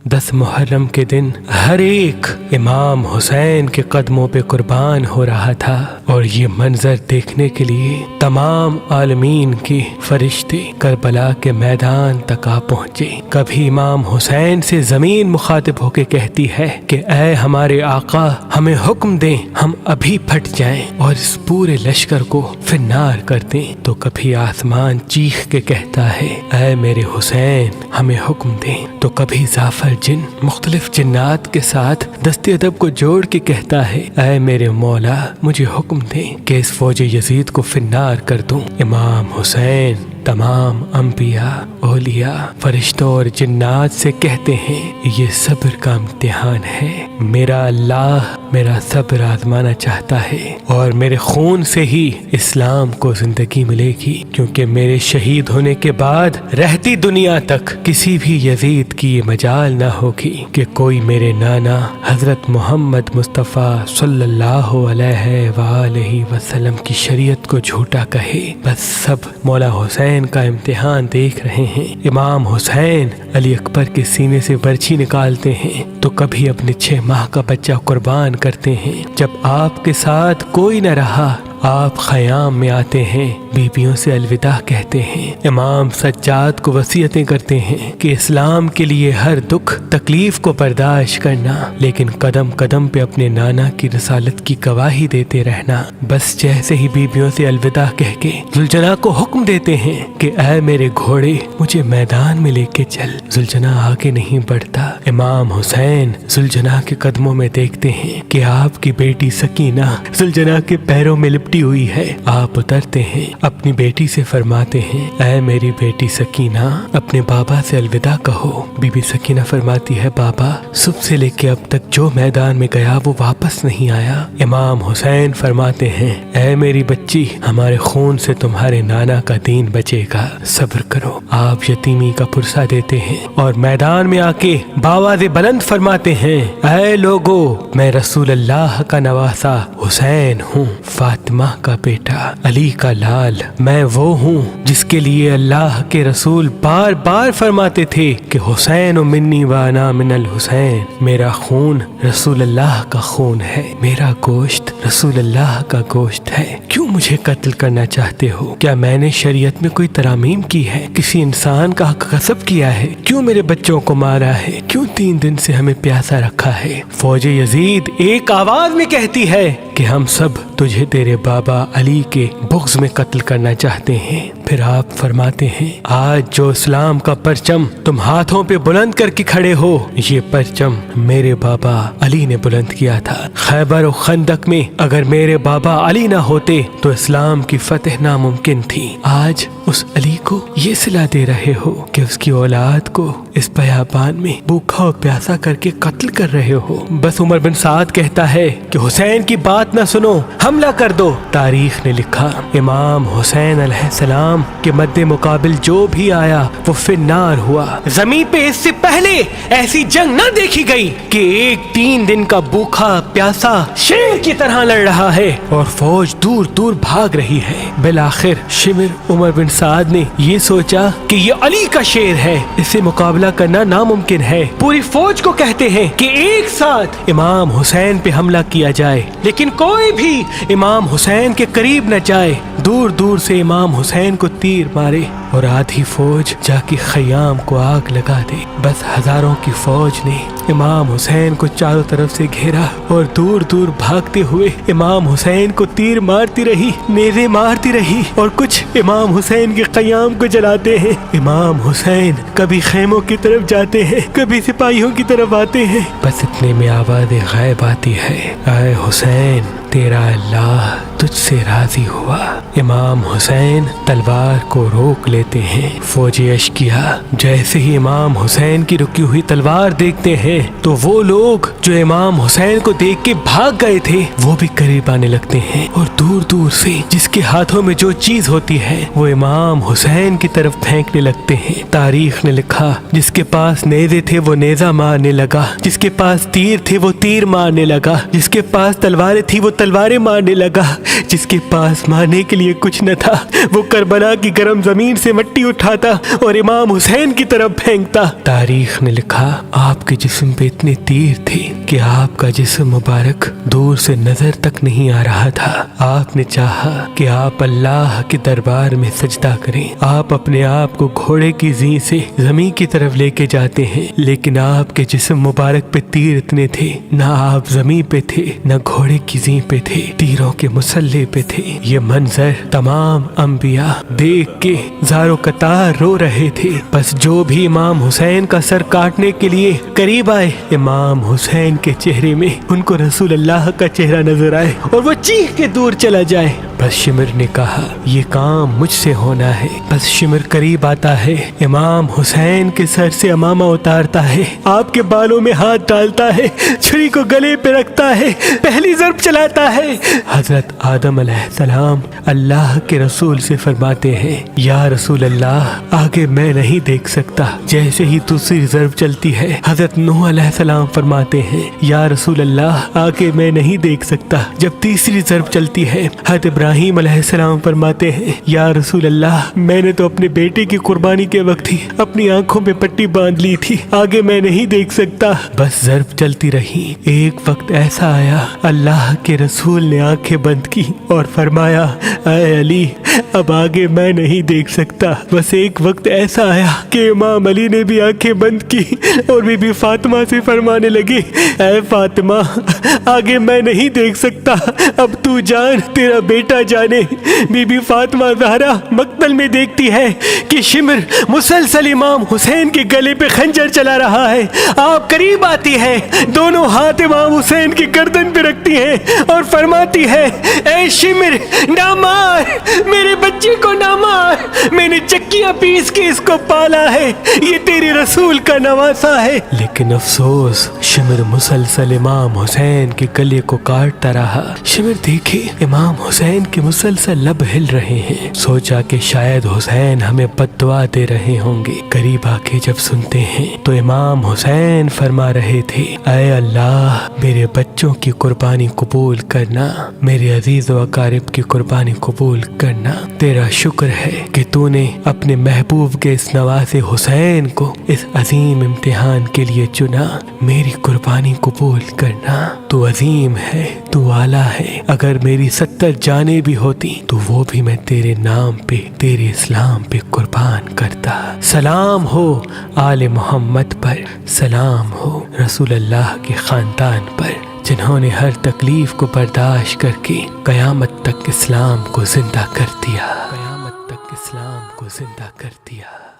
10 محرم کے دن ہر ایک امام حسین کے قدموں پہ قربان ہو رہا تھا، اور یہ منظر دیکھنے کے لیے تمام عالمین کے فرشتے کربلا کے میدان تک آ پہنچے۔ کبھی امام حسین سے زمین مخاطب ہو کے کہتی ہے کہ اے ہمارے آقا، ہمیں حکم دیں، ہم ابھی پھٹ جائیں اور اس پورے لشکر کو فنار کر دیں۔ تو کبھی آسمان چیخ کے کہتا ہے اے میرے حسین، ہمیں حکم دیں۔ تو کبھی زعفر جن مختلف جنات کے ساتھ دست ادب کو جوڑ کے کہتا ہے اے میرے مولا، مجھے حکم دیں کہ اس فوج یزید کو فنار کر دوں۔ امام حسین تمام انبیاء، اولیاء، فرشتوں اور جنات سے کہتے ہیں یہ صبر کا امتحان ہے، میرا اللہ میرا صبر آزمانا چاہتا ہے، اور میرے خون سے ہی اسلام کو زندگی ملے گی، کیونکہ میرے شہید ہونے کے بعد رہتی دنیا تک کسی بھی یزید کی یہ مجال نہ ہوگی کہ کوئی میرے نانا حضرت محمد مصطفیٰ صلی اللہ علیہ وآلہ وسلم کی شریعت کو جھوٹا کہے۔ بس سب مولا حسین کا امتحان دیکھ رہے ہیں۔ امام حسین علی اکبر کے سینے سے برچھی نکالتے ہیں تو کبھی اپنے 6 ماہ کا بچہ قربان کرتے ہیں۔ جب آپ کے ساتھ کوئی نہ رہا، آپ خیام میں آتے ہیں، بیویوں سے الوداع کہتے ہیں۔ امام سجاد کو وصیتیں کرتے ہیں کہ اسلام کے لیے ہر دکھ تکلیف کو برداشت کرنا، لیکن قدم قدم پہ اپنے نانا کی رسالت کی گواہی دیتے رہنا۔ بس جیسے ہی بیویوں سے الوداع کہہ کے زلجنا کو حکم دیتے ہیں کہ اے میرے گھوڑے، مجھے میدان میں لے کے چل، زلجنا آگے نہیں بڑھتا۔ امام حسین زلجنا کے قدموں میں دیکھتے ہیں کہ آپ کی بیٹی سکینہ زلجنا کے پیروں میں لپٹی ہوئی ہے۔ آپ اترتے ہیں، اپنی بیٹی سے فرماتے ہیں اے میری بیٹی سکینہ، اپنے بابا سے الوداع کہو۔ بی بی سکینہ فرماتی ہے بابا صبح سے لے کے اب تک جو میدان میں گیا وہ واپس نہیں آیا۔ امام حسین فرماتے ہیں اے میری بچی، ہمارے خون سے تمہارے نانا کا دین بچے گا، صبر کرو۔ آپ یتیمی کا پرسہ دیتے ہیں اور میدان میں آ کے باواز بلند فرماتے ہیں اے لوگو، میں رسول اللہ کا نواسا حسین ہوں، فاطمہ کا بیٹا، علی کا لال۔ میں وہ ہوں جس کے لیے اللہ کے رسول بار بار فرماتے تھے کہ حسین و منی وانا من الحسین، میرا خون رسول اللہ کا خون ہے، میرا گوشت رسول اللہ کا گوشت ہے۔ کیوں مجھے قتل کرنا چاہتے ہو؟ کیا میں نے شریعت میں کوئی ترامیم کی ہے؟ کسی انسان کا حق غصب کیا ہے؟ کیوں میرے بچوں کو مارا ہے؟ کیوں 3 دن سے ہمیں پیاسا رکھا ہے؟ فوج یزید ایک آواز میں کہتی ہے کہ ہم سب تجھے تیرے بابا علی کے بغض میں قتل کرنا چاہتے ہیں۔ پھر آپ فرماتے ہیں آج جو اسلام کا پرچم تم ہاتھوں پہ بلند کر کے کھڑے ہو، یہ پرچم میرے بابا علی نے بلند کیا تھا۔ خیبر و خندق میں اگر میرے بابا علی نہ ہوتے تو اسلام کی فتح ناممکن تھی۔ آج اس علی کو یہ صلہ دے رہے ہو کہ اس کی اولاد کو اس بیابان میں بھوکا و پیاسا کر کے قتل کر رہے ہو۔ بس عمر بن سعد کہتا ہے کہ حسین کی بات نہ سنو، حملہ کر دو۔ تاریخ نے لکھا امام حسین علیہ السلام کے مد مقابل جو بھی آیا وہ فنار ہوا۔ زمین پہ اس سے پہلے ایسی جنگ نہ دیکھی گئی کہ ایک 3 دن کا بھوکا پیاسا شیر کی طرح لڑ رہا ہے اور فوج دور دور بھاگ رہی ہے۔ بالآخر شمر عمر بن سعد نے یہ سوچا کہ یہ علی کا شیر ہے، اس سے مقابلہ کرنا ناممکن ہے۔ پوری فوج کو کہتے ہیں کہ ایک ساتھ امام حسین پہ حملہ کیا جائے، لیکن کوئی بھی امام حسین کے قریب نہ جائے۔ دور دور سے امام حسین کو تیر مارے اور آدھی فوج جا کے خیام کو آگ لگا دے۔ بس ہزاروں کی فوج نے امام حسین کو چاروں طرف سے گھیرا اور دور دور بھاگتے ہوئے امام حسین کو تیر مارتی رہی، نیزے مارتی رہی، اور کچھ امام حسین کے قیام کو جلاتے ہیں۔ امام حسین کبھی خیموں کی طرف جاتے ہیں، کبھی سپاہیوں کی طرف آتے ہیں۔ بس اتنے میں آواز غائب آتی ہے اے حسین، تیرا اللہ تجھ سے راضی ہوا۔ امام حسین تلوار کو روک لیتے ہیں۔ فوجی اشکیا جیسے ہی امام حسین کی رکی ہوئی تلوار دیکھتے ہیں تو وہ لوگ جو امام حسین کو دیکھ کے بھاگ گئے تھے وہ بھی قریب آنے لگتے ہیں، اور دور دور سے جس کے ہاتھوں میں جو چیز ہوتی ہے وہ امام حسین کی طرف پھینکنے لگتے ہیں۔ تاریخ نے لکھا جس کے پاس نیزے تھے وہ نیزہ مارنے لگا، جس کے پاس تیر تھے وہ تیر مارنے لگا، جس کے پاس تلواریں تھی وہ تلواریں مارنے لگا۔ جس کے پاس مارنے کے لیے کچھ نہ تھا وہ کربلا کی گرم زمین سے مٹی اٹھاتا اور امام حسین کی طرف پھینکتا۔ تاریخ نے لکھا آپ کے جسم پہ اتنے تیر تھے کہ آپ کا جسم مبارک دور سے نظر تک نہیں آ رہا تھا۔ آپ نے چاہا کہ آپ اللہ کے دربار میں سجدہ کریں۔ آپ اپنے آپ کو گھوڑے کی زین سے زمین کی طرف لے کے جاتے ہیں، لیکن آپ کے جسم مبارک پہ تیر اتنے تھے، نہ آپ زمین پہ تھے نہ گھوڑے کی زین پہ تھے، تیروں کے مسلح پہ تھے۔ یہ منظر تمام انبیاء دیکھ کے زارو قطار رو رہے تھے۔ بس جو بھی امام حسین کا سر کاٹنے کے لیے قریب آئے، امام حسین کے چہرے میں ان کو رسول اللہ کا چہرہ نظر آئے اور وہ چیخ کے دور چلا جائے۔ بس شمر نے کہا یہ کام مجھ سے ہونا ہے۔ بس شمر قریب آتا ہے، امام حسین کے سر سے امامہ اتارتا ہے، آپ کے بالوں میں ہاتھ ڈالتا ہے، چھری کو گلے پہ رکھتا ہے، پہلی ضرب چلاتا ہے۔ حضرت آدم علیہ السلام اللہ کے رسول سے فرماتے ہیں یا رسول اللہ آگے میں نہیں دیکھ سکتا۔ جیسے ہی دوسری ضرب چلتی ہے حضرت نوح علیہ السلام فرماتے ہیں یا رسول اللہ آگے میں نہیں دیکھ سکتا۔ جب تیسری ضرب چلتی ہے حضرت ابراہیم علیہ السلام فرماتے ہیں یا رسول اللہ میں نے تو اپنے بیٹے کی قربانی کے وقت ہی اپنی آنکھوں پہ پٹی باندھ لی تھی، آگے میں نہیں دیکھ سکتا۔ بس ضرب چلتی رہی۔ ایک وقت ایسا آیا اللہ کے رسول نے آنکھیں بند کی اور فرمایا اے علی اب آگے میں نہیں دیکھ سکتا۔ بس ایک وقت ایسا آیا کہ امام علی نے بھی آنکھیں بند کی اور بی بی فاطمہ سے فرمانے لگے اے فاطمہ آگے میں نہیں دیکھ سکتا، اب تو جان تیرا بیٹا جانے۔ بی بی فاطمہ زہرا مقتل میں دیکھتی ہے کہ شمر مسلسل امام حسین کے گلے پہ خنجر چلا رہا ہے۔ آپ قریب آتی ہے، دونوں ہاتھ امام حسین کی گردن پہ رکھتی ہیں اور فرماتی ہے اے شمر نہ مار، میرے بچے کو نہ مار، میں نے چکیاں پیس کے اس کو پالا ہے، یہ تیرے رسول کا نواسا ہے۔ لیکن افسوس شمر مسلسل امام حسین کے گلے کو کاٹتا رہا۔ شمر دیکھے امام حسین کے مسلسل لب ہل رہے ہیں، سوچا کہ شاید حسین ہمیں بد دعا دے رہے ہوں گے۔ قریب آ کے جب سنتے ہیں تو امام حسین فرما رہے تھے اے اللہ میرے بچوں کی قربانی قبول کرنا، میرے عزیز و اقارب کی قربانی قبول کرنا۔ تیرا شکر ہے کہ تو نے اپنے محبوب کے اس نواسے حسین کو اس عظیم امتحان کے لیے چنا، میری قربانی قبول کرنا۔ تو عظیم ہے، تو اعلیٰ ہے، اگر میری 70 جانیں بھی ہوتی تو وہ بھی میں تیرے نام پہ تیرے اسلام پہ قربان کرتا۔ سلام ہو آل محمد پر، سلام ہو رسول اللہ کے خاندان پر، جنہوں نے ہر تکلیف کو برداشت کر کے قیامت تک اسلام کو زندہ کر دیا، قیامت تک اسلام کو زندہ کر دیا۔